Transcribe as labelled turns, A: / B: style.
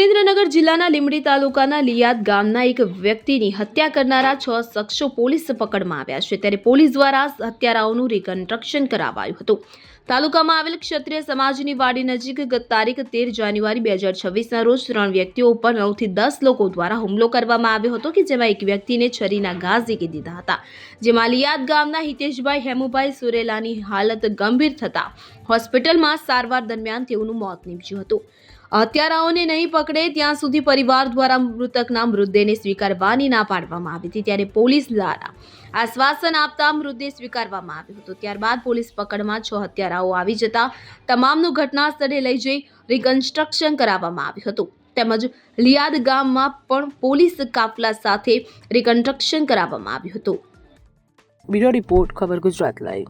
A: સુરેન્દ્રનગર જિલ્લાના લીંબડી તાલુકાના લિયાદ ગામના એક વ્યક્તિની હત્યા કરનારા 6 શખ્સો પોલીસ પકડમાં આવ્યા છે। ત્યારે પોલીસ દ્વારા હત્યારાઓનું રિકન્સ્ટ્રક્શન કરાવાયું હતું। તાલુકામાં આવેલ ક્ષત્રિય સમાજની વાડી નજીક ગત તારીખ 13 જાન્યુઆરી 2026ના રોજ 3 વ્યક્તિઓ ઉપર 9 થી 10 લોકો દ્વારા હુમલો કરવામાં આવ્યો હતો કે જેમાં એક વ્યક્તિને છરીના ઘા ઝીકી દીધા હતા, જેમાં લિયાદ ગામના હિતેશભાઈ હેમુભાઈ સુરેલાની હાલત ગંભીર થતા હોસ્પિટલમાં સારવાર દરમિયાન તેઓનું મોત નીપજ્યું હતું। હત્યારાઓને નહીં પકડે ત્યાં સુધી પરિવાર દ્વારા મૃતકના મૃતદેહને સ્વીકારવાની ના પાડવામાં આવી હતી। ત્યારે પોલીસ દ્વારા આશ્વાસન આપતા મૃતદેહ સ્વીકારવામાં આવ્યો હતો। ત્યારબાદ પોલીસ પકડમાં 6 હત્યારાઓ આવી જતા તમામનું ઘટના સ્થળે લઈ જઈ રિકન્સ્ટ્રક્શન કરાવવામાં આવ્યું હતું, તેમજ લિયાદ ગામમાં પણ પોલીસ કાફલા સાથે રિકન્સ્ટ્રક્શન કરાવવામાં આવ્યું હતું। બ્યુરો રિપોર્ટ, ખબર ગુજરાત લાઈવ।